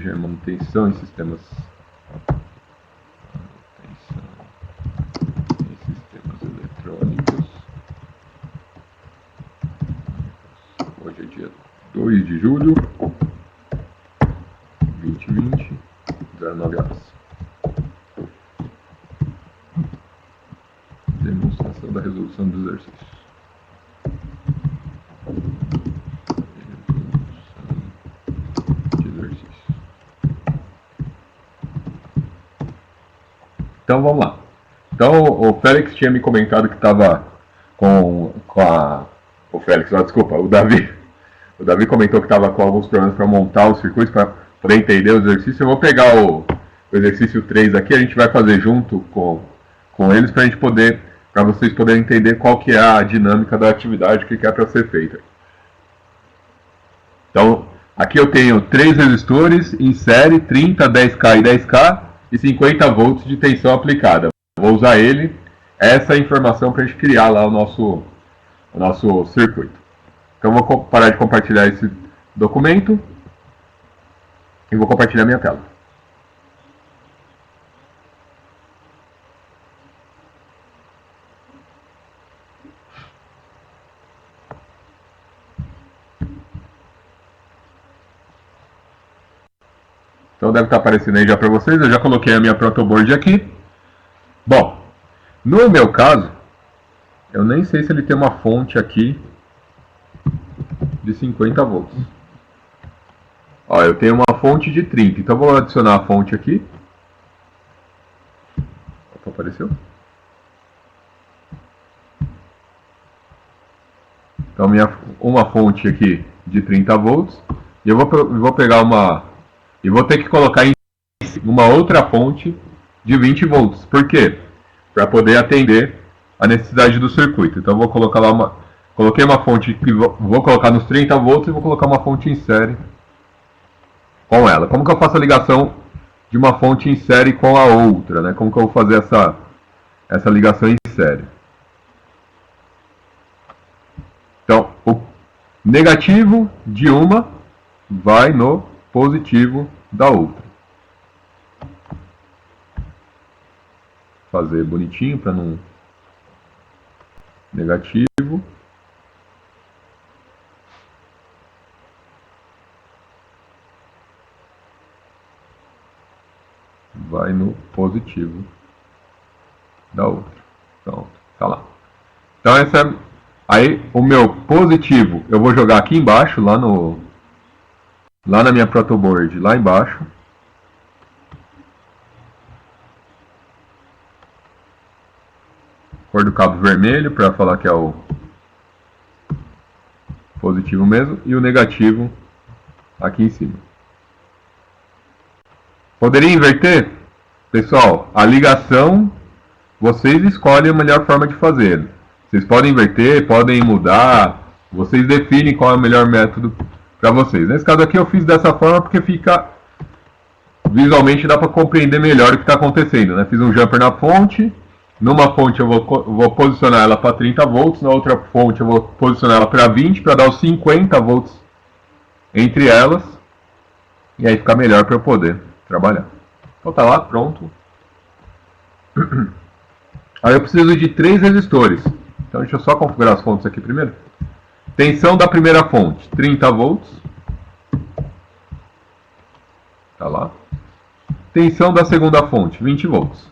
proteger manutenção em sistemas eletrônicos. Hoje é dia 2 de julho, 2020, 09 horas. Demonstração da resolução do exercício. Então vamos lá. Então o Félix tinha me comentado que estava com a... O Félix, desculpa, o Davi. O Davi comentou que estava com alguns problemas para montar o circuito, para poder entender o exercício. Eu vou pegar o exercício 3 aqui, a gente vai fazer junto com eles para a gente poder, para vocês poderem entender qual que é a dinâmica da atividade, o que é para ser feita. Então, aqui eu tenho 3 resistores em série, 30, 10K e 10K, e 50 volts de tensão aplicada. Vou usar essa informação para a gente criar lá o nosso circuito. Então eu vou parar de compartilhar esse documento e vou compartilhar minha tela. Então deve estar aparecendo aí já para vocês, eu já coloquei a minha protoboard aqui. Bom, no meu caso, eu nem sei se ele tem uma fonte aqui de 50 volts. Ó, eu tenho uma fonte de 30, então eu vou adicionar a fonte aqui. Opa, apareceu. Então uma fonte aqui de 30 volts. E eu vou pegar e vou ter que colocar em uma outra fonte de 20 volts. Por quê? Para poder atender a necessidade do circuito. Então eu vou colocar lá coloquei uma fonte que vou colocar nos 30 volts e vou colocar uma fonte em série com ela. Como que eu faço a ligação de uma fonte em série com a outra, né? Como que eu vou fazer essa ligação em série? Então, o negativo de uma vai no positivo da outra. Fazer bonitinho para não... Negativo. Vai no positivo da outra. Pronto, tá lá. Então aí o meu positivo eu vou jogar aqui embaixo, lá na minha protoboard, lá embaixo. Cor do cabo vermelho para falar que é o positivo mesmo, e o negativo aqui em cima. Poderia inverter? Pessoal, a ligação, vocês escolhem a melhor forma de fazer. Vocês podem inverter, podem mudar, vocês definem qual é o melhor método para vocês. Nesse caso aqui eu fiz dessa forma porque fica... Visualmente dá para compreender melhor o que está acontecendo, né? Fiz um jumper na fonte, numa fonte eu vou posicionar ela para 30 volts, na outra fonte eu vou posicionar ela para 20, para dar os 50 volts entre elas, e aí fica melhor para eu poder trabalhar. Então tá lá, pronto. Aí eu preciso de 3 resistores. Então deixa eu só configurar as fontes aqui primeiro. Tensão da primeira fonte, 30 volts. Tá lá. Tensão da segunda fonte, 20 volts.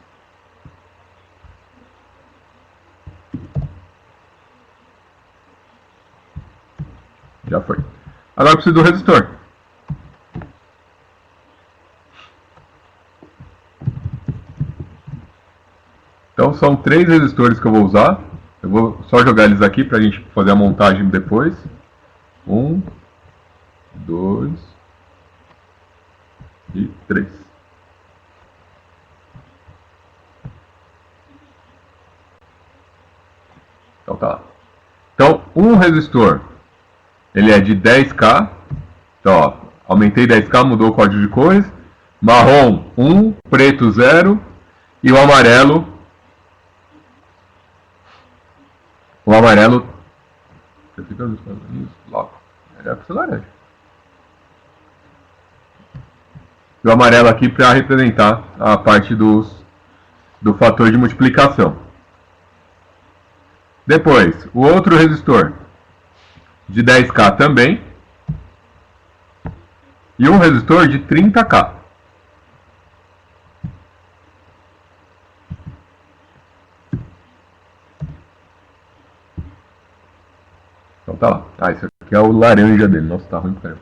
Já foi. Agora eu preciso do resistor. Então são 3 resistores que eu vou usar. Eu vou só jogar eles aqui para a gente fazer a montagem depois. 1, 2 e 3. Então tá. Então um resistor, ele é de 10K. Então ó, aumentei 10K, mudou o código de cores. Marrom 1, preto 0 e o amarelo... O amarelo... Você fica logo. É para ser laranja. E o amarelo aqui para representar a parte do fator de multiplicação. Depois, o outro resistor de 10K também. E um resistor de 30K. Então tá lá. Ah, esse aqui é o laranja dele. Nossa, tá ruim pra caramba.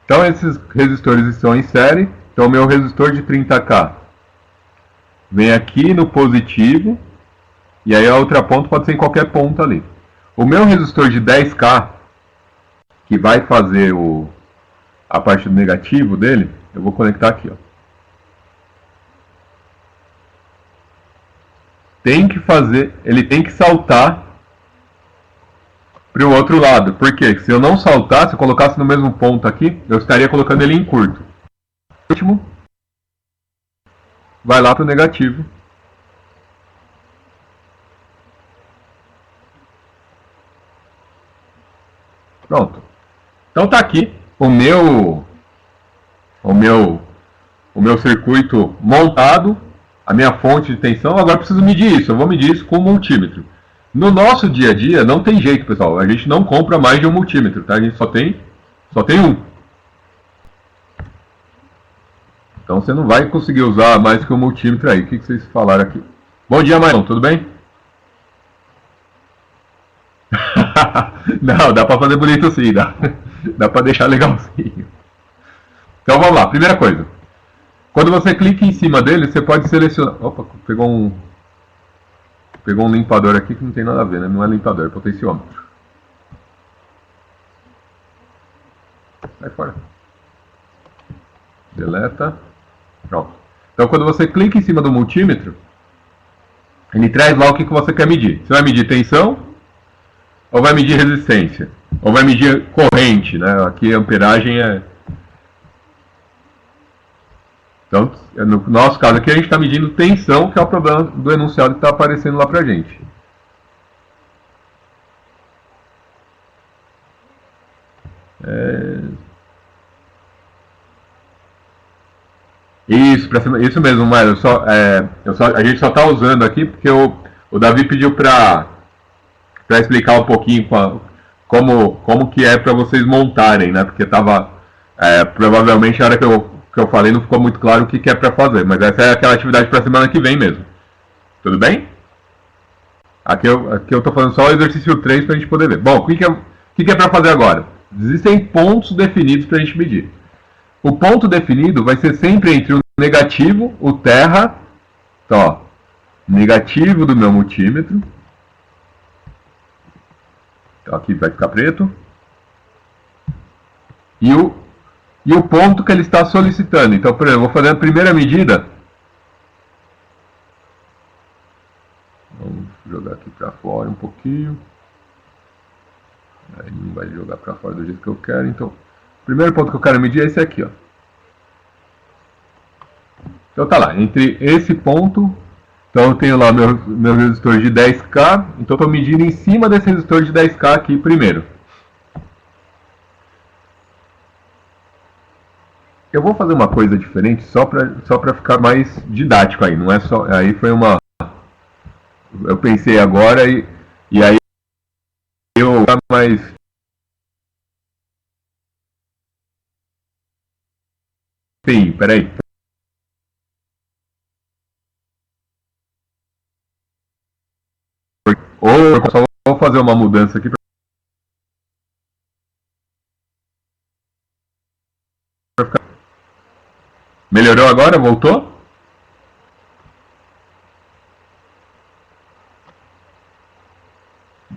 Então esses resistores estão em série. Então o meu resistor de 30K vem aqui no positivo. E aí a outra ponta pode ser em qualquer ponta ali. O meu resistor de 10K, que vai fazer a parte do negativo dele, eu vou conectar aqui, ó. Ele tem que saltar para o outro lado. Por quê? Se eu não saltar, se eu colocasse no mesmo ponto aqui, eu estaria colocando ele em curto. O último vai lá para o negativo. Pronto. Então tá aqui o meu circuito montado, a minha fonte de tensão. Agora eu preciso medir isso. Eu vou medir isso com um multímetro. No nosso dia a dia não tem jeito, pessoal. A gente não compra mais de um multímetro, tá? A gente só tem um. Então você não vai conseguir usar mais que um multímetro aí. O que vocês falaram aqui? Bom dia, Maicon. Tudo bem? Não, dá para fazer bonito sim, dá para deixar legalzinho. Então vamos lá, primeira coisa. Quando você clica em cima dele, você pode selecionar. Opa, pegou um limpador aqui que não tem nada a ver, né? Não é limpador, é potenciômetro. Sai fora. Deleta. Pronto. Então quando você clica em cima do multímetro, ele traz lá o que você quer medir. Você vai medir tensão, ou vai medir resistência, ou vai medir corrente, né? Aqui a amperagem é... Então, no nosso caso aqui, a gente está medindo tensão, que é o problema do enunciado que está aparecendo lá para a gente. Isso mesmo, Mário. A gente só está usando aqui porque o Davi pediu para explicar um pouquinho como que é para vocês montarem, né? Porque estava provavelmente a hora que eu falei não ficou muito claro o que é para fazer, mas essa é aquela atividade para a semana que vem mesmo. Tudo bem? Aqui eu estou fazendo só o exercício 3 para a gente poder ver. Bom, o que é para fazer agora? Existem pontos definidos para a gente medir. O ponto definido vai ser sempre entre o negativo, o terra, então, ó, negativo do meu multímetro. Então aqui vai ficar preto. E o ponto que ele está solicitando. Então, por exemplo, eu vou fazer a primeira medida. Vamos jogar aqui para fora um pouquinho. Aí não vai jogar para fora do jeito que eu quero. Então, o primeiro ponto que eu quero medir é esse aqui, ó. Então tá lá, entre esse ponto, então eu tenho lá meu resistor de 10K, então estou medindo em cima desse resistor de 10K aqui primeiro. Eu vou fazer uma coisa diferente só para ficar mais didático aí, não é só, aí foi uma, eu pensei agora e aí eu mais... Sim, peraí. Ou eu só vou fazer uma mudança aqui para ficar... Melhorou agora? Voltou?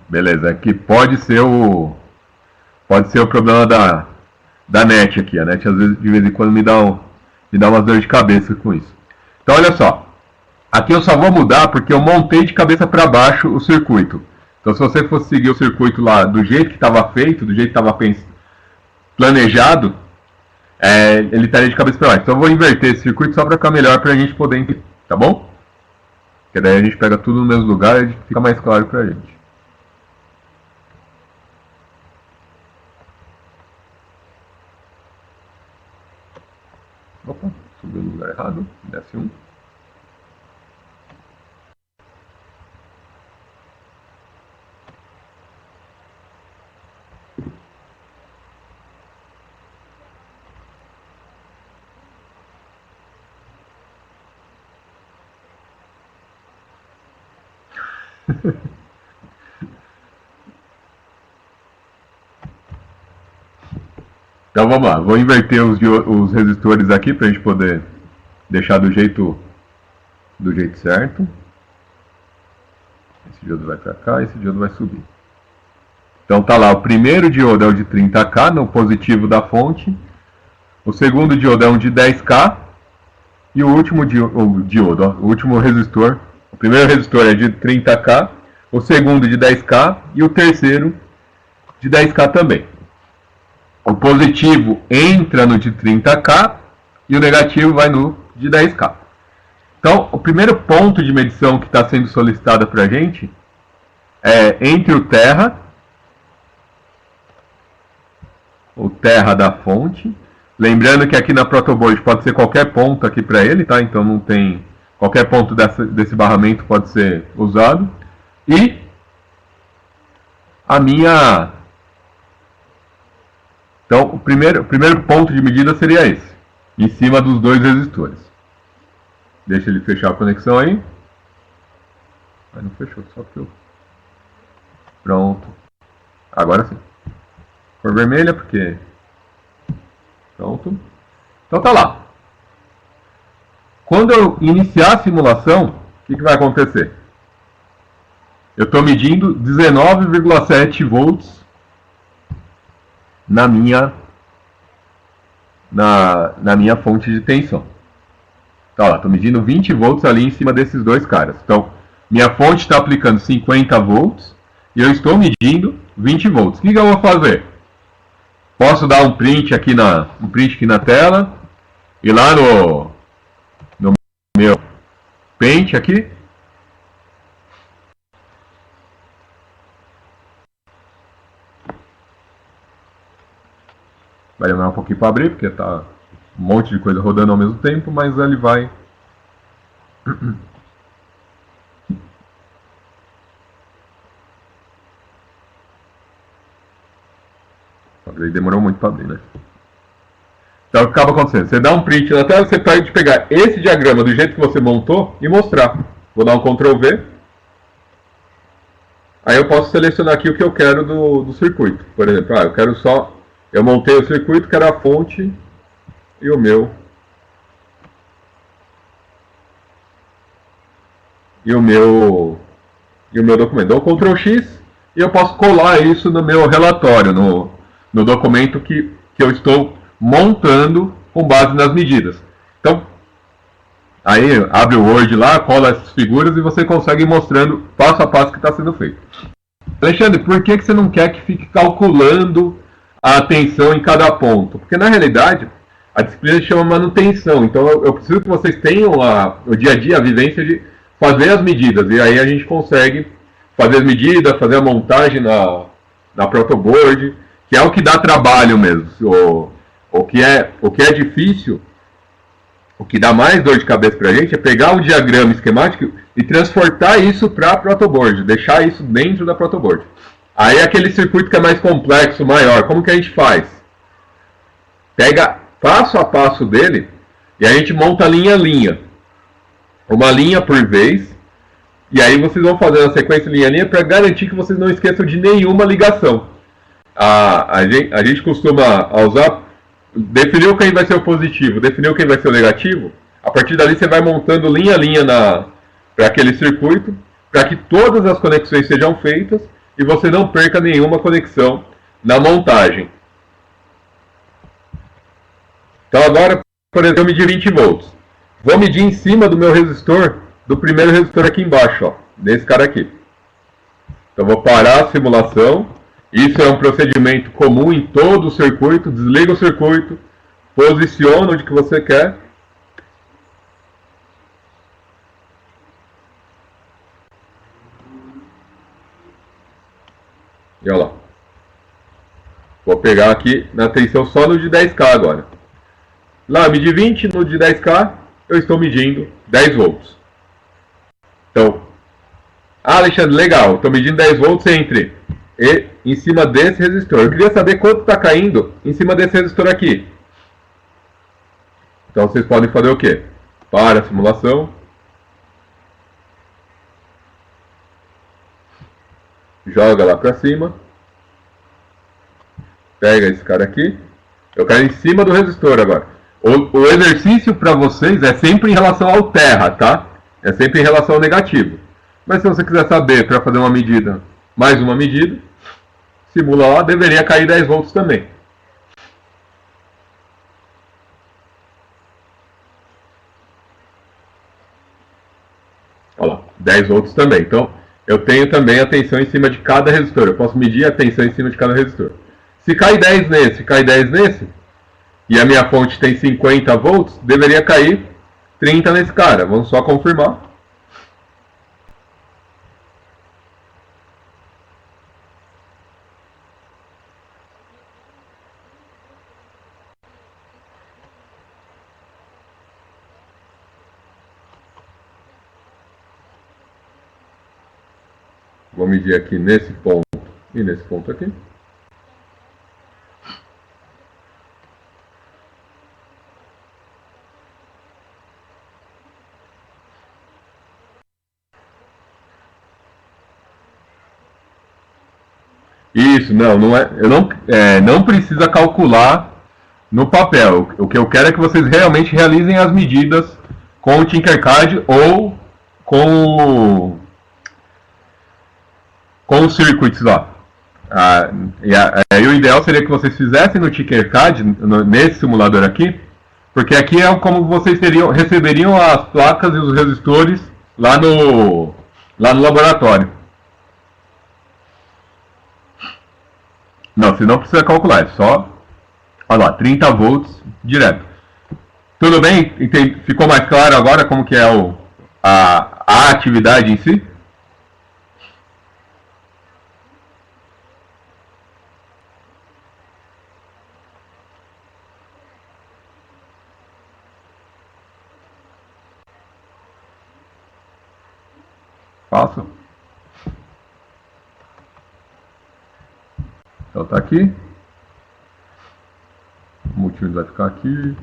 Beleza, aqui pode ser o problema da net aqui. A net às vezes de vez em quando me dá umas dores de cabeça com isso. Então olha só, aqui eu só vou mudar porque eu montei de cabeça para baixo o circuito. Então se você fosse seguir o circuito lá do jeito que estava feito, do jeito que estava planejado, ele estaria de cabeça para baixo. Então eu vou inverter esse circuito só para ficar melhor para a gente poder entender, tá bom? Porque daí a gente pega tudo no mesmo lugar e fica mais claro para a gente. Opa, subiu no lugar errado. Desce um. Então vamos lá, vou inverter os resistores aqui para a gente poder deixar do jeito certo. Esse diodo vai para cá, esse diodo vai subir. Então tá lá, o primeiro diodo é o de 30K no positivo da fonte, o segundo diodo é um de 10K e o último diodo, ó, o último resistor, o primeiro resistor é de 30K, o segundo de 10K e o terceiro de 10K também. O positivo entra no de 30K e o negativo vai no de 10K. Então, o primeiro ponto de medição que está sendo solicitado para a gente é entre o terra da fonte. Lembrando que aqui na protoboard pode ser qualquer ponto aqui para ele, tá? Então não tem qualquer ponto desse barramento pode ser usado. E a minha... Então, o primeiro ponto de medida seria esse, em cima dos dois resistores. Deixa ele fechar a conexão aí. Mas não fechou, só que eu... Pronto. Agora sim. Cor vermelha, porque... Pronto. Então tá lá. Quando eu iniciar a simulação, o que vai acontecer? Eu estou medindo 19,7 volts na minha fonte de tensão. Tá lá, estou medindo 20 volts ali em cima desses dois caras. Então, minha fonte está aplicando 50 volts e eu estou medindo 20 volts. O que eu vou fazer? Posso dar um print aqui na tela e lá no meu Paint aqui. Vai demorar um pouquinho para abrir, porque tá um monte de coisa rodando ao mesmo tempo, mas ele vai... Demorou muito para abrir, né? Então o que acaba acontecendo? Você dá um print na tela, você pode pegar esse diagrama do jeito que você montou e mostrar. Vou dar um Ctrl V. Aí eu posso selecionar aqui o que eu quero do circuito. Por exemplo, eu quero só... Eu montei o circuito, que era a fonte e o meu documento. Dou Ctrl X e eu posso colar isso no meu relatório, no documento que eu estou montando com base nas medidas. Então, aí abre o Word lá, cola essas figuras e você consegue ir mostrando passo a passo que está sendo feito. Alexandre, por que você não quer que fique calculando a tensão em cada ponto? Porque na realidade a disciplina se chama manutenção, então eu preciso que vocês tenham o dia a dia, a vivência de fazer as medidas, e aí a gente consegue fazer as medidas, fazer a montagem na protoboard, que é o que dá trabalho mesmo. O que é difícil, o que dá mais dor de cabeça para a gente é pegar o diagrama esquemático e transportar isso para a protoboard, deixar isso dentro da protoboard. Aí aquele circuito que é mais complexo, maior, como que a gente faz? Pega passo a passo dele e a gente monta linha a linha. Uma linha por vez. E aí vocês vão fazendo a sequência linha a linha para garantir que vocês não esqueçam de nenhuma ligação. A gente costuma usar... Definiu quem vai ser o positivo, definiu quem vai ser o negativo. A partir dali você vai montando linha a linha para aquele circuito, para que todas as conexões sejam feitas e você não perca nenhuma conexão na montagem. Então agora, por exemplo, eu medi 20 volts. Vou medir em cima do meu resistor, do primeiro resistor aqui embaixo, ó, desse cara aqui. Então vou parar a simulação. Isso é um procedimento comum em todo o circuito. Desliga o circuito, posiciona onde que você quer. E olha lá. Vou pegar aqui na tensão só no de 10K agora. Lá eu medi 20, no de 10K eu estou medindo 10 volts. Então, Alexandre, legal, estou medindo 10 volts em cima desse resistor. Eu queria saber quanto está caindo em cima desse resistor aqui. Então vocês podem fazer o quê? Para a simulação. Joga lá para cima. Pega esse cara aqui. Eu caio em cima do resistor agora. O exercício para vocês é sempre em relação ao terra, tá? É sempre em relação ao negativo. Mas se você quiser saber para fazer uma medida, mais uma medida, simula lá, deveria cair 10 volts também. Olha lá, 10 volts também. Então, eu tenho também a tensão em cima de cada resistor. Eu posso medir a tensão em cima de cada resistor. Se cai 10 nesse, cai 10 nesse, e a minha fonte tem 50 volts, deveria cair 30 nesse cara. Vamos só confirmar. Vou medir aqui nesse ponto e nesse ponto aqui. Isso, não é, não precisa calcular no papel. O que eu quero é que vocês realmente realizem as medidas com o Tinkercad ou com os circuits lá. E o ideal seria que vocês fizessem no Tinkercad, nesse simulador aqui, porque aqui é como vocês receberiam as placas e os resistores lá no laboratório. Não, você não precisa calcular, é só, olha lá, 30 volts direto. Tudo bem? Ficou mais claro agora como que é a atividade em si? Faço. Então tá aqui. O multímetro vai ficar aqui.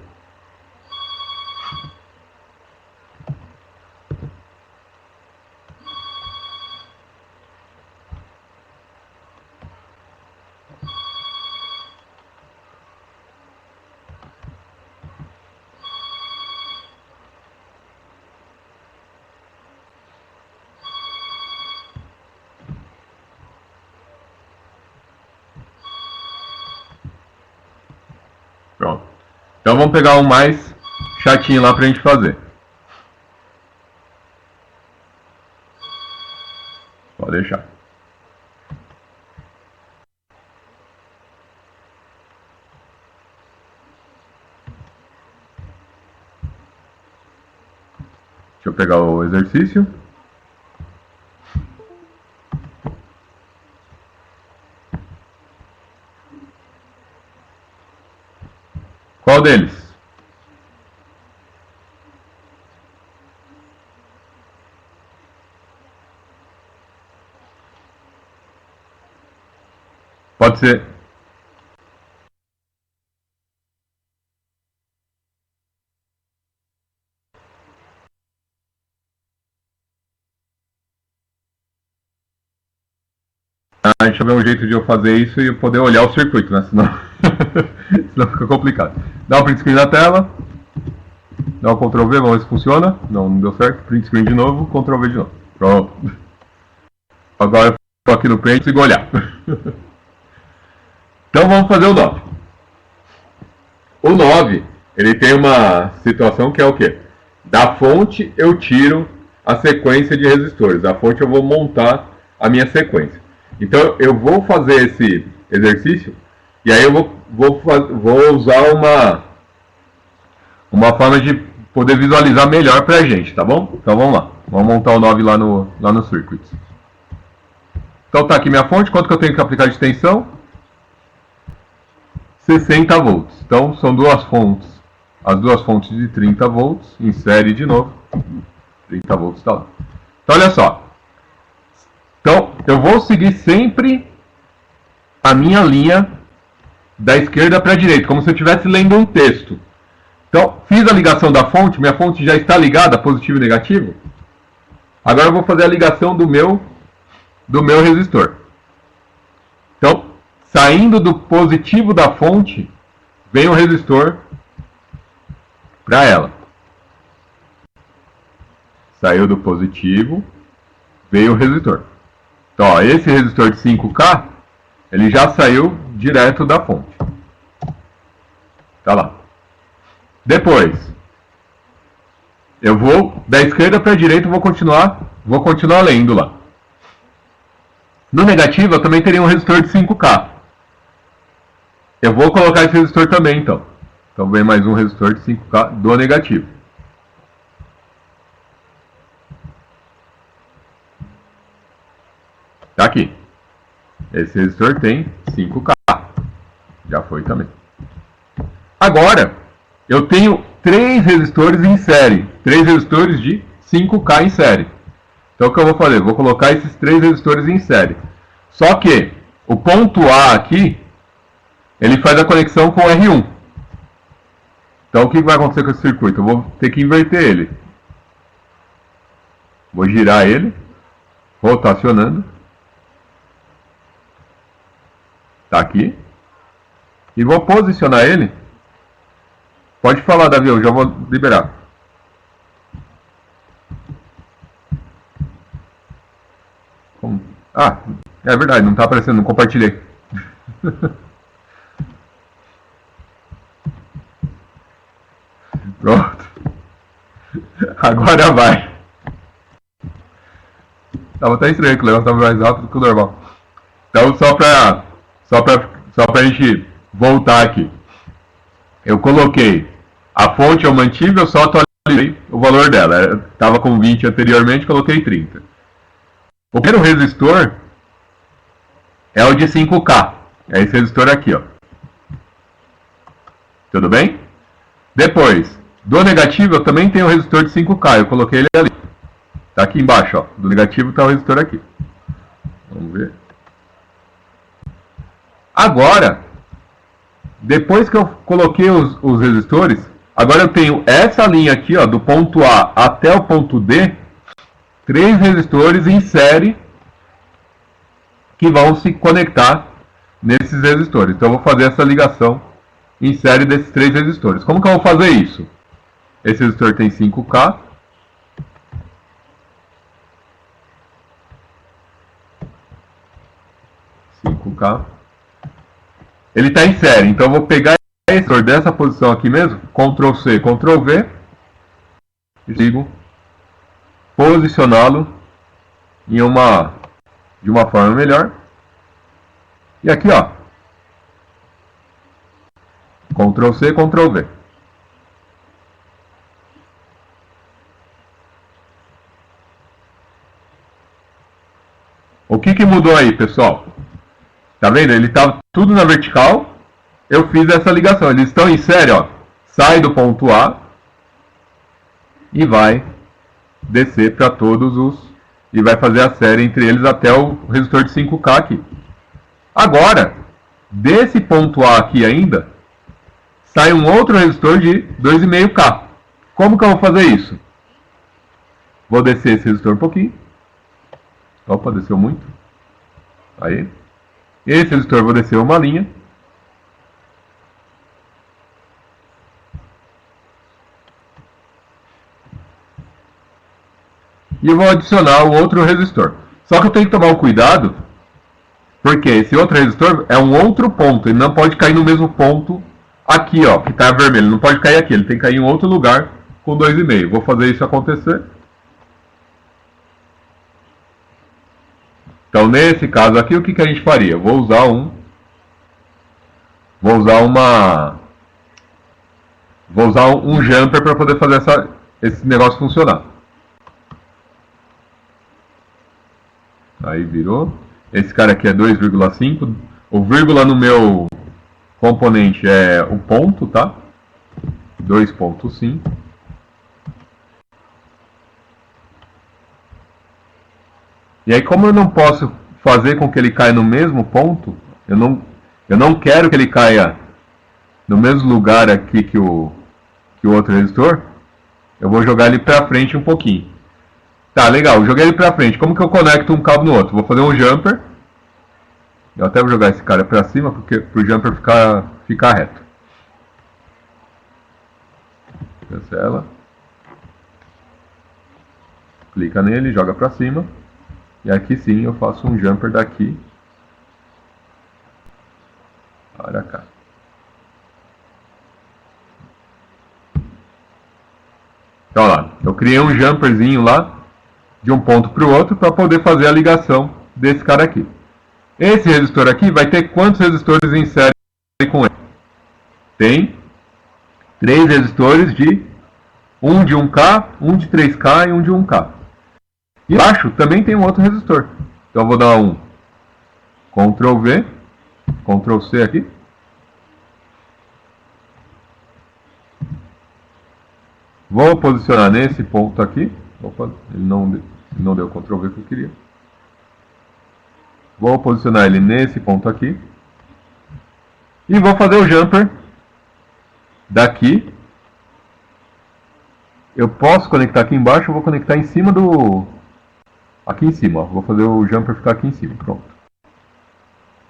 Pronto. Então vamos pegar um mais chatinho lá pra gente fazer. Pode deixar. Deixa eu pegar o exercício. Qual deles? Pode ser. Deixa eu ver um jeito de eu fazer isso e eu poder olhar o circuito, né? Senão fica complicado. Dá um print screen na tela. Dá um Ctrl V, vamos ver se funciona. Não deu certo. Print screen de novo, Ctrl V de novo. Pronto. Agora eu estou aqui no print e consigo olhar. Então vamos fazer o 9. O 9, ele tem uma situação que é o quê? Da fonte eu tiro a sequência de resistores. Da fonte eu vou montar a minha sequência. Então eu vou fazer esse exercício e aí eu vou usar uma forma de poder visualizar melhor pra gente, tá bom? Então vamos lá. Vamos montar o 9 lá no circuit. Então tá aqui minha fonte. Quanto que eu tenho que aplicar de tensão? 60 volts. Então são duas fontes as duas fontes de 30 volts, insere de novo, 30 volts está lá. Então olha só, então eu vou seguir sempre a minha linha da esquerda para a direita, como se eu estivesse lendo um texto. Então fiz a ligação da fonte, minha fonte já está ligada, positivo e negativo. Agora eu vou fazer a ligação do meu resistor. Então, saindo do positivo da fonte, vem o resistor para ela. Saiu do positivo, veio o resistor. Então, ó, esse resistor de 5K, ele já saiu direto da fonte. Tá lá. Depois, eu vou da esquerda para a direita, vou continuar lendo lá. No negativo, eu também teria um resistor de 5K. Eu vou colocar esse resistor também, então. Então vem mais um resistor de 5K do negativo. Tá aqui. Esse resistor tem 5K. Já foi também. Agora, eu tenho 3 resistores em série. 3 resistores de 5K em série. Então o que eu vou fazer? Vou colocar esses 3 resistores em série. Só que o ponto A aqui, ele faz a conexão com o R1. Então o que vai acontecer com esse circuito? Eu vou ter que inverter ele. Vou girar ele, rotacionando. Tá aqui. E vou posicionar ele. Pode falar, Davi, eu já vou liberar. Ah, é verdade, não está aparecendo, não compartilhei. Pronto. Agora vai. Tava até estranho que o negócio estava mais rápido do que o normal. Então, só pra gente voltar aqui. Eu coloquei a fonte, eu mantive, eu só atualizei o valor dela. Estava com 20 anteriormente, coloquei 30. O primeiro resistor é o de 5K. É esse resistor aqui, ó. Tudo bem? Depois, do negativo eu também tenho o resistor de 5K. Eu coloquei ele ali. Tá aqui embaixo, ó. Do negativo tá o resistor aqui. Vamos ver. Agora, depois que eu coloquei os resistores, agora eu tenho essa linha aqui, ó, do ponto A até o ponto D, 3 resistores em série que vão se conectar nesses resistores. Então eu vou fazer essa ligação em série desses 3 resistores. Como que eu vou fazer isso? Esse resistor tem 5K. Ele está em série, então eu vou pegar esse resistor dessa posição aqui mesmo, Ctrl C, Ctrl V, e digo posicioná-lo de uma forma melhor. E aqui, ó, Ctrl C, Ctrl V. O que mudou aí, pessoal? Tá vendo? Ele tá tudo na vertical. Eu fiz essa ligação. Eles estão em série, ó. Sai do ponto A e vai descer para todos os... E vai fazer a série entre eles até o resistor de 5K aqui. Agora, desse ponto A aqui ainda, sai um outro resistor de 2,5K. Como que eu vou fazer isso? Vou descer esse resistor um pouquinho. Opa, desceu muito. Aí. Esse resistor eu vou descer uma linha. E eu vou adicionar o outro resistor. Só que eu tenho que tomar um cuidado, porque esse outro resistor é um outro ponto. Ele não pode cair no mesmo ponto aqui, ó, que está vermelho. Ele não pode cair aqui, ele tem que cair em outro lugar com 2,5. Vou fazer isso acontecer. Então, nesse caso aqui, o que a gente faria? Eu vou usar um jumper para poder fazer esse negócio funcionar. Aí virou. Esse cara aqui é 2,5. O vírgula no meu componente é o ponto, tá? 2.5. E aí, como eu não posso fazer com que ele caia no mesmo ponto, eu não quero que ele caia no mesmo lugar aqui que o outro resistor, eu vou jogar ele para frente um pouquinho. Tá, legal, joguei ele para frente. Como que eu conecto um cabo no outro? Vou fazer um jumper. Eu até vou jogar esse cara para cima porque pro jumper ficar reto. Cancela. Clica nele, joga para cima. E aqui sim eu faço um jumper daqui para cá. Então lá, eu criei um jumperzinho lá de um ponto para o outro para poder fazer a ligação desse cara aqui. Esse resistor aqui vai ter quantos resistores em série com ele? Tem 3 resistores um de 1K, um de 3K e um de 1K. E embaixo também tem um outro resistor. Então eu vou dar um Ctrl V, Ctrl C aqui. Vou posicionar nesse ponto aqui. Opa, ele não deu o Ctrl V que eu queria. Vou posicionar ele nesse ponto aqui. E vou fazer o jumper daqui. Eu posso conectar aqui embaixo, eu vou conectar em cima do... Aqui em cima, ó. Vou fazer o jumper ficar aqui em cima, pronto.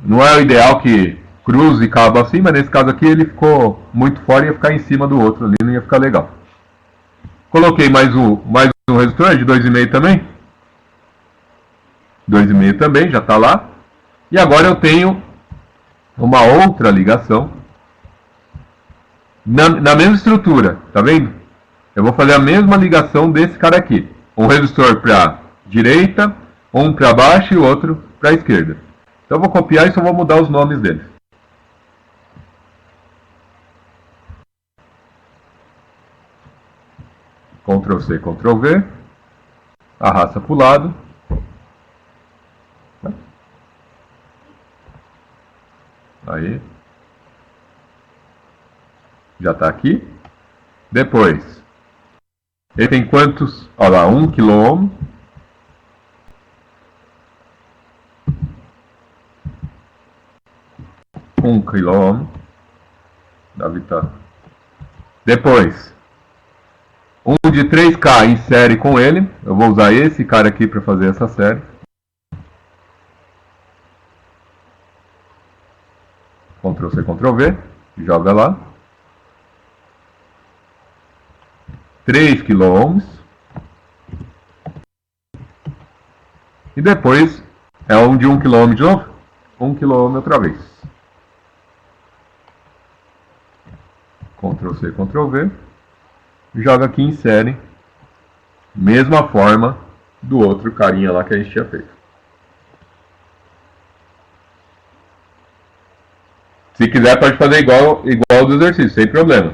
Não é o ideal que cruze cabo assim, mas nesse caso aqui ele ficou muito fora e ia ficar em cima do outro ali, não ia ficar legal. Coloquei mais um resistor de 2,5 também. 2,5 também, já está lá. E agora eu tenho uma outra ligação na mesma estrutura, tá vendo? Eu vou fazer a mesma ligação desse cara aqui. Um resistor para direita, um para baixo e o outro para a esquerda. Então eu vou copiar e só vou mudar os nomes deles. Ctrl C, Ctrl V. Arrasta para o lado. Aí. Já está aqui. Depois. Ele tem quantos? Olha lá, 1 kΩ. Deve estar. Depois, um de 3K em série com ele. Eu vou usar esse cara aqui para fazer essa série. Ctrl C, Ctrl V. Joga lá. 3 kΩ. E depois é um de 1 kΩ de novo. 1 kΩ outra vez. Ctrl C, Ctrl V. Joga aqui em série. Mesma forma do outro carinha lá que a gente tinha feito. Se quiser pode fazer igual do exercício, sem problema.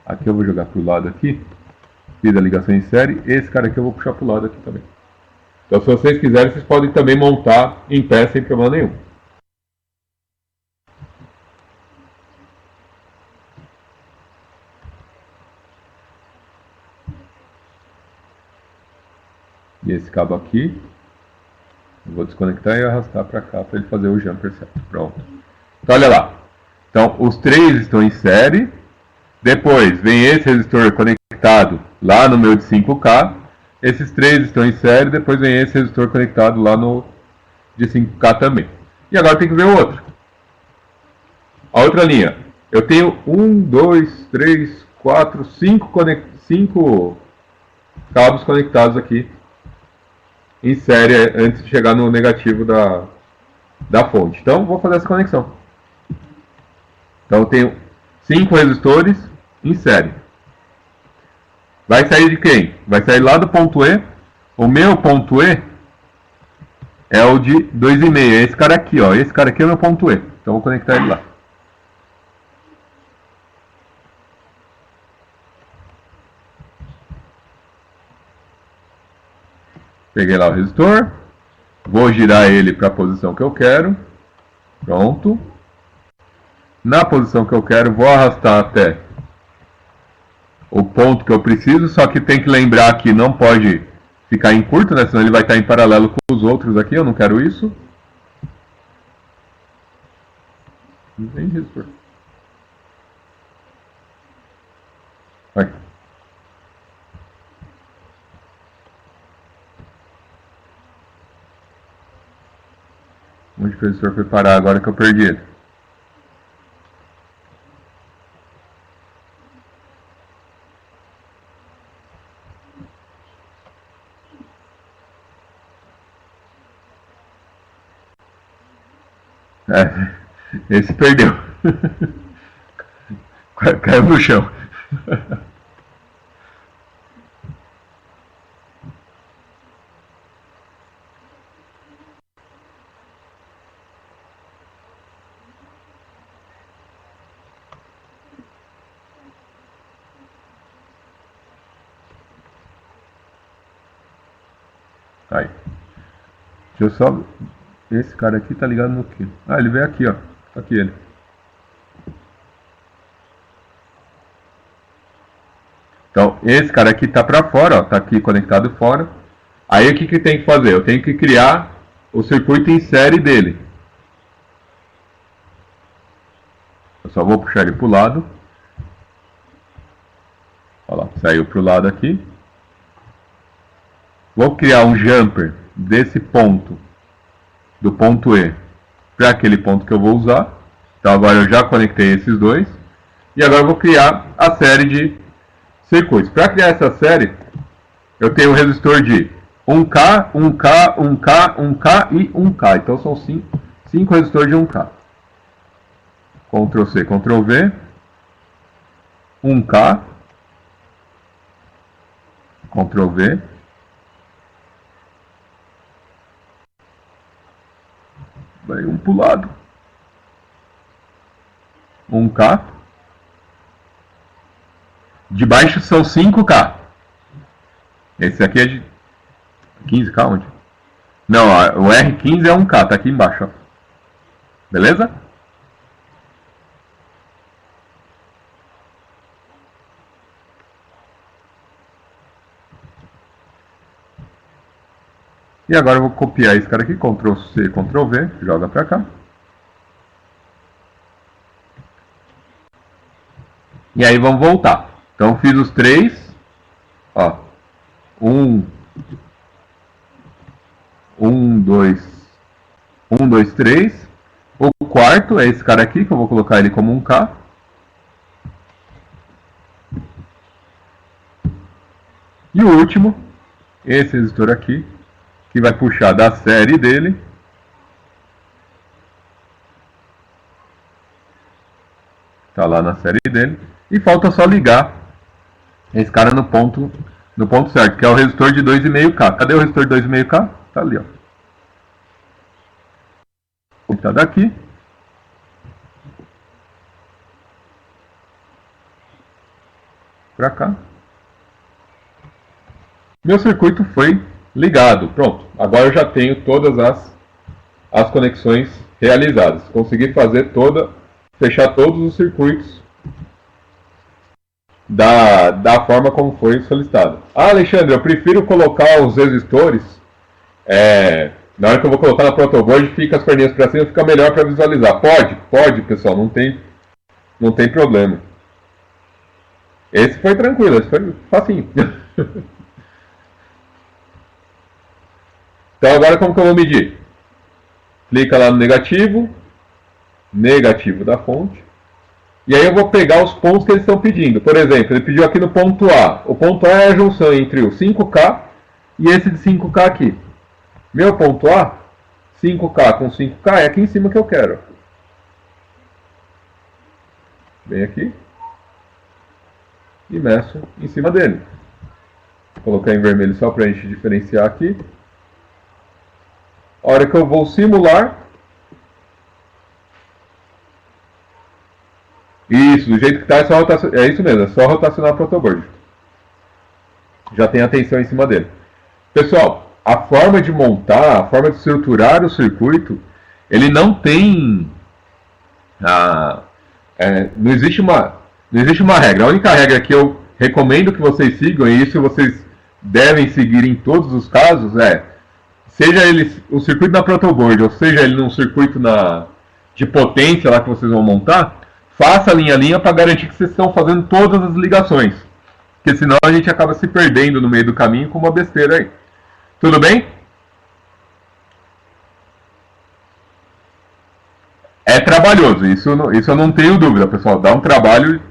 Aqui eu vou jogar para o lado aqui. Fiz a ligação em série. Esse cara aqui eu vou puxar para o lado aqui também. Então se vocês quiserem, vocês podem também montar em pé sem problema nenhum. E esse cabo aqui, eu vou desconectar e arrastar para cá para ele fazer o jumper certo. Pronto. Então olha lá. Então os 3 estão em série. Depois vem esse resistor conectado lá no meu de 5K. Esses 3 estão em série. Depois vem esse resistor conectado lá no de 5K também. E agora tem que ver o outro. A outra linha. Eu tenho 1, 2, 3, 4, 5 cabos conectados aqui em série antes de chegar no negativo da fonte. Então vou fazer essa conexão. Então eu tenho 5 resistores em série. Vai sair de quem? Vai sair lá do ponto E. O meu ponto E é o de 2,5. É esse cara aqui, ó. Esse cara aqui é o meu ponto E. Então vou conectar ele lá. Peguei lá o resistor, vou girar ele para a posição que eu quero. Pronto. Na posição que eu quero, vou arrastar até o ponto que eu preciso, só que tem que lembrar que não pode ficar em curto, né? Senão ele vai estar em paralelo com os outros aqui, eu não quero isso. Não tem resistor. Vai. Onde que o resistor foi parar agora que eu perdi ele? Esse perdeu. Caiu no chão. Aí. Deixa eu só... Esse cara aqui tá ligado no quê? Ah, ele veio aqui, ó. Tá aqui ele. Então, esse cara aqui tá pra fora, ó. Tá aqui conectado fora. Aí o que que tem que fazer? Eu tenho que criar o circuito em série dele. Eu só vou puxar ele pro lado. Olha lá, saiu pro lado aqui. Vou criar um jumper desse ponto, do ponto E, para aquele ponto que eu vou usar. Então agora eu já conectei esses dois. E agora eu vou criar a série de circuitos. Para criar essa série, eu tenho um resistor de 1K, 1K, 1K, 1K e 1K. Então são 5 resistores de 1K. Ctrl C, Ctrl V. 1K. Ctrl V. Vai um pro lado. 1K. De baixo são 5K. Esse aqui é de 15K onde? Não, o R15 é 1K, tá aqui embaixo, ó. Beleza? E agora eu vou copiar esse cara aqui, Ctrl C, Ctrl V, joga pra cá. E aí vamos voltar. Então fiz os três, ó, 2, 3. O quarto é esse cara aqui, que eu vou colocar ele como 1K. E o último, esse resistor aqui, que vai puxar da série dele. Tá lá na série dele. E falta só ligar esse cara no ponto certo, que é o resistor de 2,5K. Cadê o resistor de 2,5K? Tá ali, ó. Tá daqui. Pra cá. Meu circuito foi ligado. Pronto. Agora eu já tenho todas as conexões realizadas. Consegui fazer fechar todos os circuitos da forma como foi solicitado. Ah, Alexandre, eu prefiro colocar os resistores na hora que eu vou colocar na protoboard, fica as perninhas para cima, fica melhor para visualizar. Pode, pessoal, não tem problema. Esse foi tranquilo, esse foi facinho. Então agora como que eu vou medir? Clica lá no negativo da fonte. E aí eu vou pegar os pontos que eles estão pedindo. Por exemplo, ele pediu aqui no ponto A. O ponto A é a junção entre o 5K e esse de 5K aqui. Meu ponto A, 5K com 5K, é aqui em cima que eu quero. Vem aqui. E meço em cima dele. Vou colocar em vermelho só para a gente diferenciar aqui. A hora que eu vou simular... Isso, do jeito que está, é isso mesmo, é só rotacionar o protoboard. Já tem a tensão em cima dele. Pessoal, a forma de montar, a forma de estruturar o circuito, ele não tem não existe uma regra. A única regra que eu recomendo que vocês sigam, e isso vocês devem seguir em todos os casos, seja ele o circuito na protoboard, ou seja ele num circuito de potência lá que vocês vão montar, faça linha a linha para garantir que vocês estão fazendo todas as ligações. Porque senão a gente acaba se perdendo no meio do caminho com uma besteira aí. Tudo bem? É trabalhoso, isso eu não tenho dúvida, pessoal. Dá um trabalho,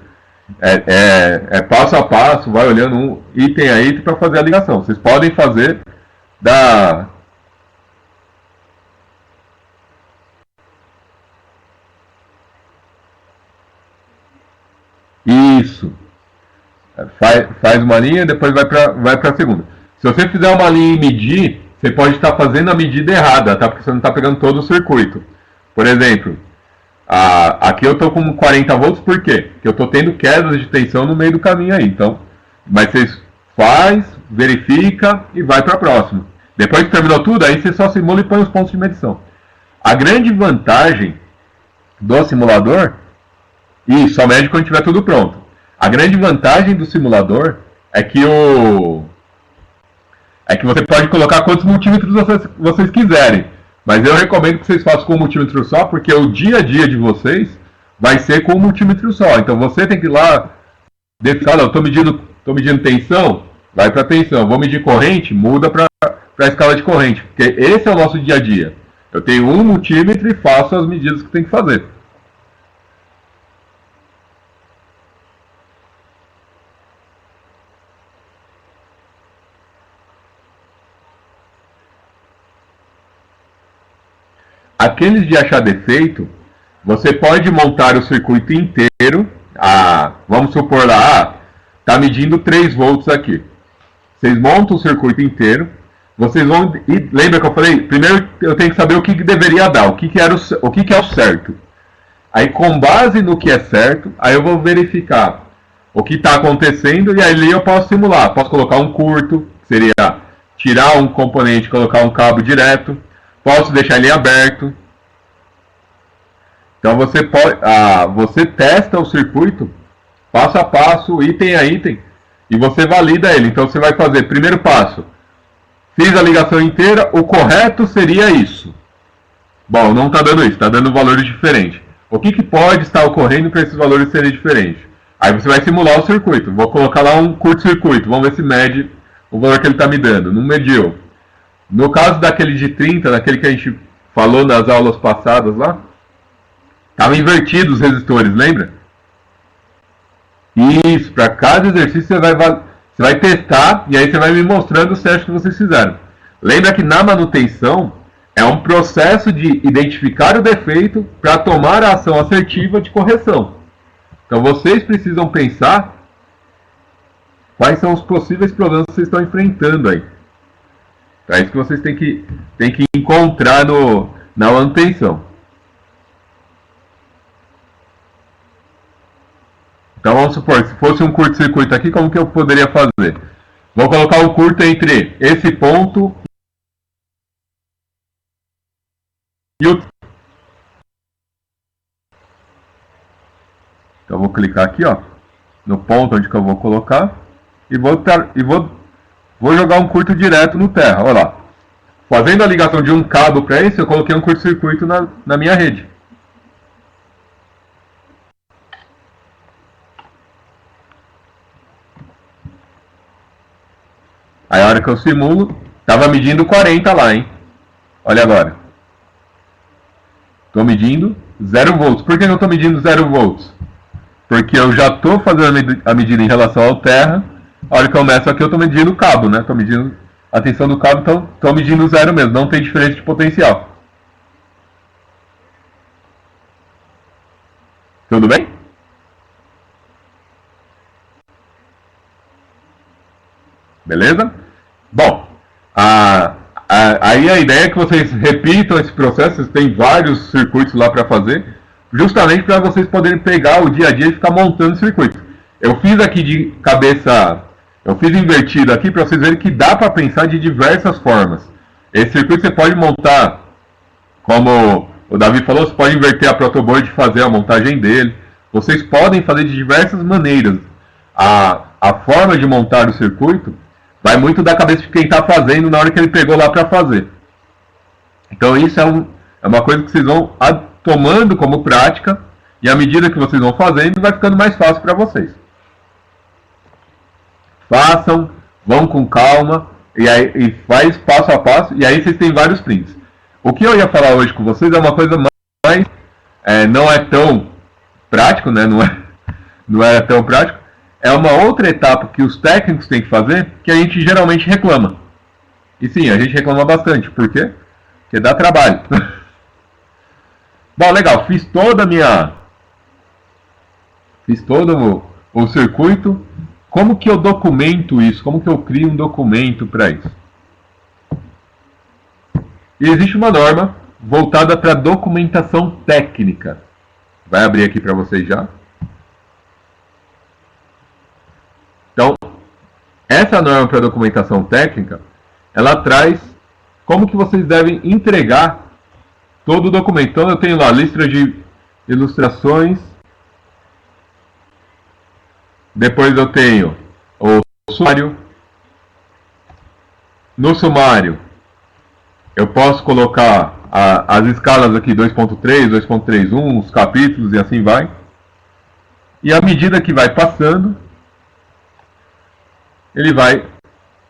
passo a passo, vai olhando um item a item para fazer a ligação. Vocês podem fazer da. Isso. Faz uma linha e depois vai para a segunda. Se você fizer uma linha e medir, você pode estar fazendo a medida errada, tá? Porque você não está pegando todo o circuito. Por exemplo, aqui eu estou com 40 volts, por quê? Porque eu estou tendo quedas de tensão no meio do caminho aí. Então, mas você faz, verifica e vai para a próxima. Depois que terminou tudo, aí você só simula e põe os pontos de medição. A grande vantagem do simulador, e só mede quando tiver tudo pronto. A grande vantagem do simulador é que você pode colocar quantos multímetros vocês quiserem. Mas eu recomendo que vocês façam com um multímetro só, porque o dia a dia de vocês vai ser com um multímetro só. Então você tem que ir lá, eu estou medindo tensão, vai para tensão. Vou medir corrente, muda para a escala de corrente. Porque esse é o nosso dia a dia. Eu tenho um multímetro e faço as medidas que tem que fazer. Aqueles de achar defeito, você pode montar o circuito inteiro. Vamos supor lá, está medindo 3 volts aqui. Vocês montam o circuito inteiro. Vocês vão. E lembra que eu falei? Primeiro eu tenho que saber o que deveria dar, o que é o certo. Aí, com base no que é certo, aí eu vou verificar o que está acontecendo e aí eu posso simular. Posso colocar um curto, que seria tirar um componente e colocar um cabo direto. Posso deixar ele aberto. Então você testa o circuito passo a passo, item a item, e você valida ele. Então você vai fazer, primeiro passo, fiz a ligação inteira, o correto seria isso. Bom, não está dando isso, está dando valores diferentes. O que pode estar ocorrendo para esses valores serem diferentes? Aí você vai simular o circuito. Vou colocar lá um curto-circuito, vamos ver se mede o valor que ele está me dando. Não mediu. No caso daquele de 30, daquele que a gente falou nas aulas passadas lá, estavam invertidos os resistores, lembra? Isso, para cada exercício você vai testar e aí você vai me mostrando os testes que vocês fizeram. Lembra que na manutenção é um processo de identificar o defeito para tomar a ação assertiva de correção. Então vocês precisam pensar quais são os possíveis problemas que vocês estão enfrentando aí. É isso que vocês têm que encontrar na manutenção. Então vamos supor, se fosse um curto-circuito aqui, como que eu poderia fazer? Vou colocar um curto entre esse ponto e o... Então eu vou clicar aqui, ó, no ponto onde que eu vou colocar e vou jogar um curto direto no terra, olha lá. Fazendo a ligação de um cabo para esse, eu coloquei um curto-circuito na minha rede. Aí a hora que eu simulo, estava medindo 40 lá, hein? Olha agora. Estou medindo 0 volts. Por que eu estou medindo 0 volts? Porque eu já estou fazendo a medida em relação ao terra. A hora que eu começo aqui, eu estou medindo o cabo, né? Estou medindo a tensão do cabo, então estou medindo 0 mesmo. Não tem diferença de potencial. Tudo bem? Beleza? Bom, aí a ideia é que vocês repitam esse processo. Vocês têm vários circuitos lá para fazer, justamente para vocês poderem pegar o dia a dia e ficar montando circuito. Eu fiz aqui de cabeça Eu fiz invertido aqui para vocês verem que dá para pensar de diversas formas. Esse circuito você pode montar, como o Davi falou, você pode inverter a protoboard e fazer a montagem dele. Vocês podem fazer de diversas maneiras. A forma de montar o circuito vai muito da cabeça de quem está fazendo na hora que ele pegou lá para fazer. Então isso é uma coisa que vocês vão tomando como prática, e à medida que vocês vão fazendo, vai ficando mais fácil para vocês. Façam, vão com calma, e faz passo a passo, e aí vocês têm vários prints. O que eu ia falar hoje com vocês é uma coisa mais... não é tão prático, né? Não é tão prático. É uma outra etapa que os técnicos têm que fazer, que a gente geralmente reclama. E sim, a gente reclama bastante. Por quê? Porque dá trabalho. Bom, legal. Fiz todo o circuito. Como que eu documento isso? Como que eu crio um documento para isso? E existe uma norma voltada para documentação técnica. Vai abrir aqui para vocês já. Então, essa norma para documentação técnica, ela traz como que vocês devem entregar todo o documento. Então, eu tenho lá a lista de ilustrações. Depois eu tenho o sumário. No sumário, eu posso colocar as escalas aqui 2.3, 2.31, os capítulos e assim vai. E à medida que vai passando,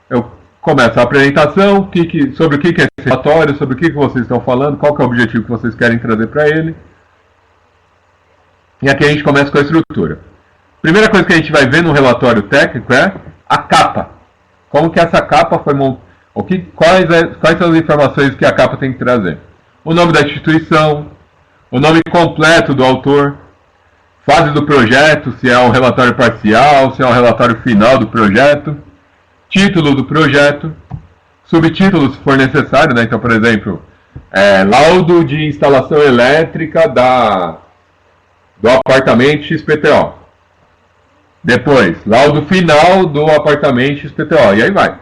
eu começo a apresentação, sobre o que é esse relatório, sobre o que vocês estão falando, qual que é o objetivo que vocês querem trazer para ele. E aqui a gente começa com a estrutura. Primeira coisa que a gente vai ver no relatório técnico é a capa. Como que essa capa foi montada, quais são as informações que a capa tem que trazer. O nome da instituição, o nome completo do autor, fase do projeto, se é um relatório parcial, se é um relatório final do projeto, título do projeto, subtítulo se for necessário, né? Então, por exemplo, laudo de instalação elétrica do apartamento XPTO. Depois, laudo final do apartamento XPTO. E aí vai.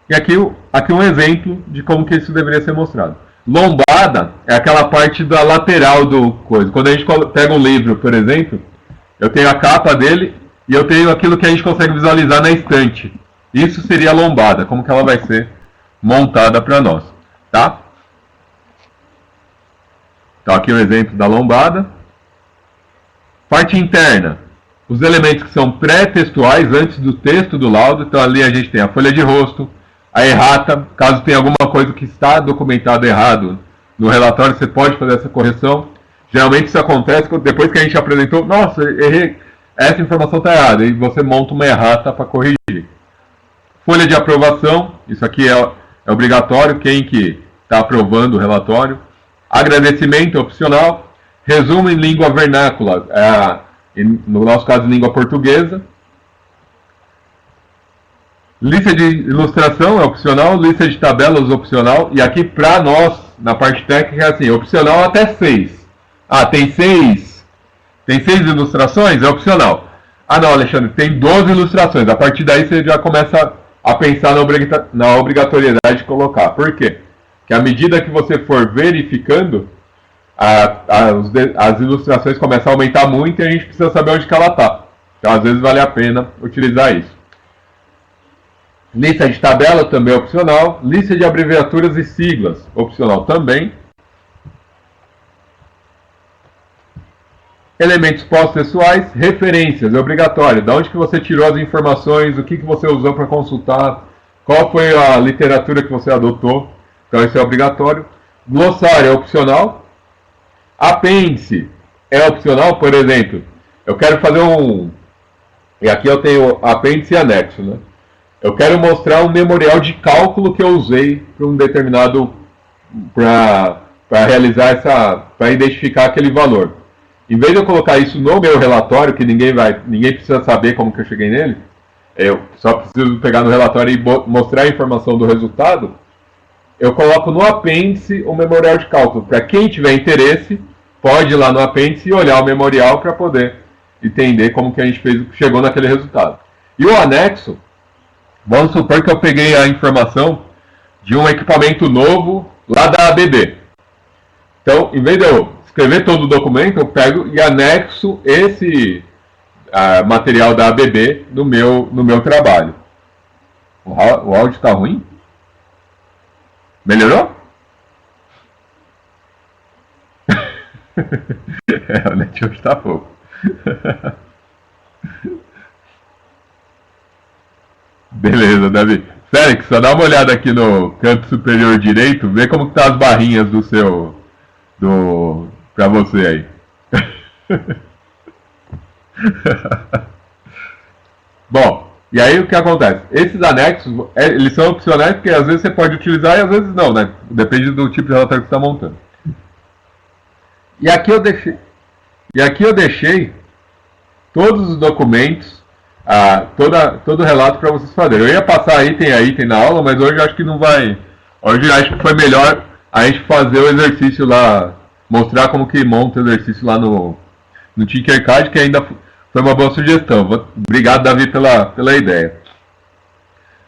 E aqui um exemplo de como que isso deveria ser mostrado. Lombada é aquela parte da lateral do coisa. Quando a gente pega um livro, por exemplo, eu tenho a capa dele e eu tenho aquilo que a gente consegue visualizar na estante. Isso seria a lombada, como que ela vai ser montada para nós, tá? Então aqui um exemplo da lombada. Parte interna, os elementos que são pré-textuais antes do texto do laudo. Então ali a gente tem a folha de rosto, a errata, caso tenha alguma coisa que está documentada errado no relatório, você pode fazer essa correção. Geralmente isso acontece depois que a gente apresentou, nossa, errei, essa informação está errada, e você monta uma errata para corrigir. Folha de aprovação, isso aqui é obrigatório, quem que está aprovando o relatório. Agradecimento é opcional. Resumo em língua vernácula, no nosso caso língua portuguesa. Lista de ilustração é opcional, lista de tabelas opcional, e aqui para nós, na parte técnica, é assim, opcional até 6. Ah, tem 6 ilustrações? É opcional. Ah não, Alexandre, tem 12 ilustrações, a partir daí você já começa a pensar na obrigatoriedade de colocar. Por quê? Porque à medida que você for verificando, as ilustrações começam a aumentar muito e a gente precisa saber onde que ela está. Então às vezes vale a pena utilizar isso. Lista de tabela também é opcional. Lista de abreviaturas e siglas, opcional também. Elementos pós-textuais, referências, é obrigatório. Da onde que você tirou as informações, o que você usou para consultar, qual foi a literatura que você adotou. Então isso é obrigatório. Glossário é opcional. Apêndice é opcional, por exemplo. Eu quero fazer e aqui eu tenho apêndice e anexo, né? Eu quero mostrar um memorial de cálculo que eu usei para um determinado, para realizar para identificar aquele valor. Em vez de eu colocar isso no meu relatório, que ninguém precisa saber como que eu cheguei nele, eu só preciso pegar no relatório e mostrar a informação do resultado, eu coloco no apêndice o memorial de cálculo. Para quem tiver interesse, pode ir lá no apêndice e olhar o memorial para poder entender como que a gente chegou naquele resultado. E o anexo, vamos supor que eu peguei a informação de um equipamento novo lá da ABB. Então, em vez de eu escrever todo o documento, eu pego e anexo esse material da ABB no meu trabalho. O áudio está ruim? Melhorou? O network está pouco. Beleza, Davi. Félix, só dá uma olhada aqui no canto superior direito, vê como que tá as barrinhas pra você aí. Bom, e aí o que acontece? Esses anexos, eles são opcionais porque às vezes você pode utilizar e às vezes não, né? Depende do tipo de relatório que você está montando. E aqui eu deixei todos os documentos, todo o relato para vocês fazerem. Eu ia passar item a item na aula, mas hoje eu acho que não vai. Hoje eu acho que foi melhor a gente fazer o exercício lá, mostrar como que monta o exercício lá no Tinkercad, que ainda foi uma boa sugestão. Obrigado, Davi, pela ideia.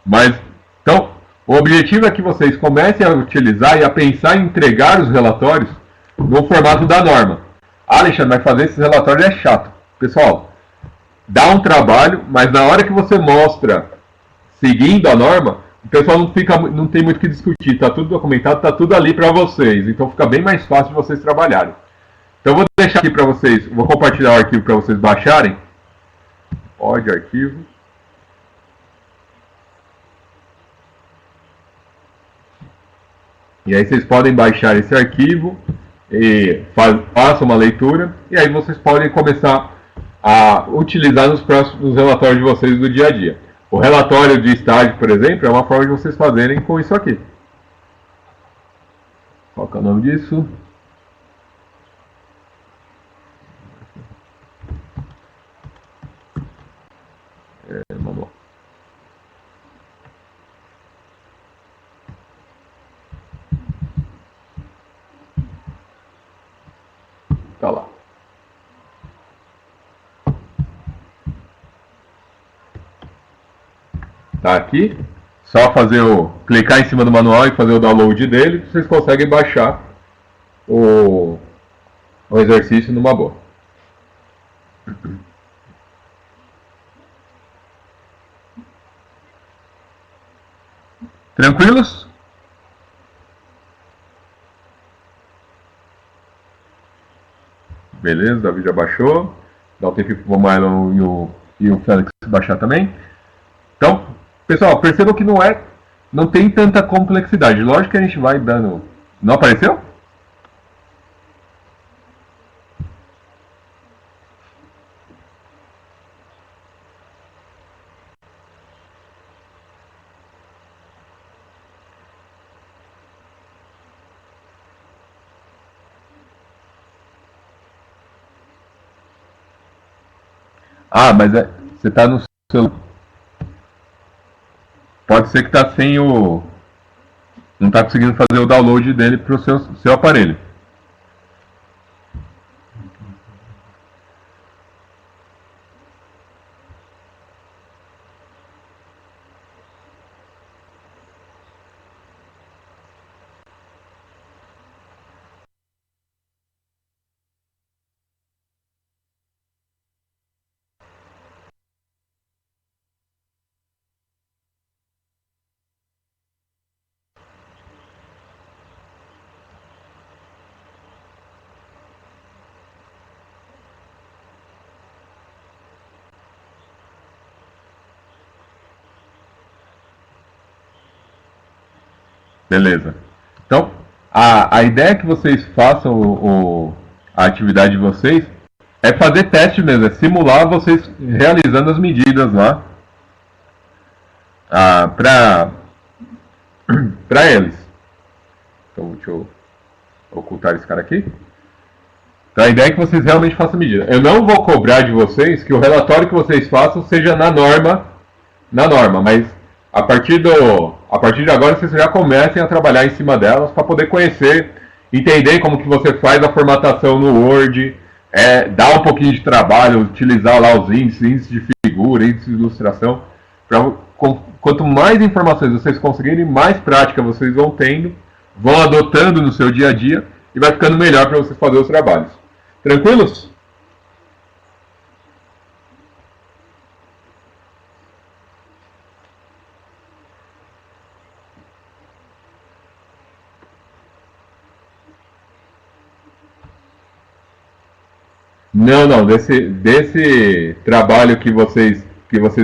Mas, então, o objetivo é que vocês comecem a utilizar e a pensar em entregar os relatórios no formato da norma. Alexandre, mas fazer esses relatórios é chato. Pessoal, dá um trabalho, mas na hora que você mostra seguindo a norma, o pessoal não tem muito o que discutir. Está tudo documentado, está tudo ali para vocês. Então fica bem mais fácil de vocês trabalharem. Então eu vou deixar aqui para vocês, vou compartilhar o arquivo para vocês baixarem. Pode, arquivo. E aí vocês podem baixar esse arquivo e façam uma leitura. E aí vocês podem começar a utilizar nos próximos relatórios de vocês do dia a dia. O relatório de estágio, por exemplo, é uma forma de vocês fazerem com isso aqui. Qual que é o nome disso? Manual. Tá lá. Tá aqui. Só clicar em cima do manual e fazer o download dele, vocês conseguem baixar o exercício numa boa. Tranquilos? Beleza, Davi já baixou. Dá um tempinho para o Marlon e o Félix baixar também. Então, pessoal, percebam que não tem tanta complexidade. Lógico que a gente vai dando... Não apareceu? Ah, mas você está no celular. Pode ser que está sem o... Não está conseguindo fazer o download dele para o seu aparelho. Beleza. Então, a ideia é que vocês façam a atividade de vocês é fazer teste mesmo, é simular vocês realizando as medidas lá para eles. Então, deixa eu ocultar esse cara aqui. Então, a ideia é que vocês realmente façam medida. Eu não vou cobrar de vocês que o relatório que vocês façam seja na norma, mas a partir de agora vocês já comecem a trabalhar em cima delas para poder conhecer, entender como que você faz a formatação no Word, dá um pouquinho de trabalho, utilizar lá os índices de figura, índices de ilustração. Quanto mais informações vocês conseguirem, mais prática vocês vão tendo, vão adotando no seu dia a dia e vai ficando melhor para vocês fazerem os trabalhos. Tranquilos? Não, não, desse trabalho que vocês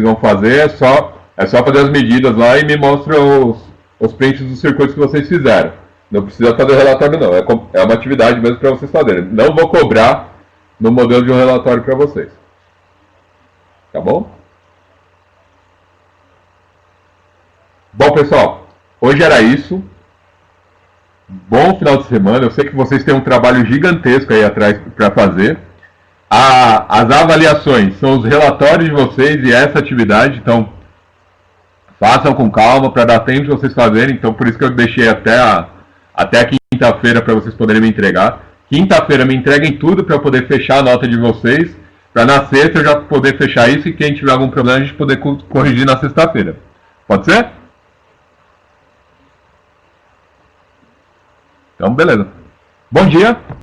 vão fazer é só fazer as medidas lá e me mostra os prints dos circuitos que vocês fizeram. Não precisa fazer relatório não, é uma atividade mesmo para vocês fazerem. Não vou cobrar no modelo de um relatório para vocês. Tá bom? Bom, pessoal, hoje era isso. Bom final de semana. Eu sei que vocês têm um trabalho gigantesco aí atrás para fazer. As avaliações são os relatórios de vocês e essa atividade, então façam com calma para dar tempo de vocês fazerem. Então por isso que eu deixei até a quinta-feira para vocês poderem me entregar. Quinta-feira me entreguem tudo para eu poder fechar a nota de vocês, para na sexta eu já poder fechar isso e quem tiver algum problema a gente poder corrigir na sexta-feira. Pode ser? Então beleza. Bom dia.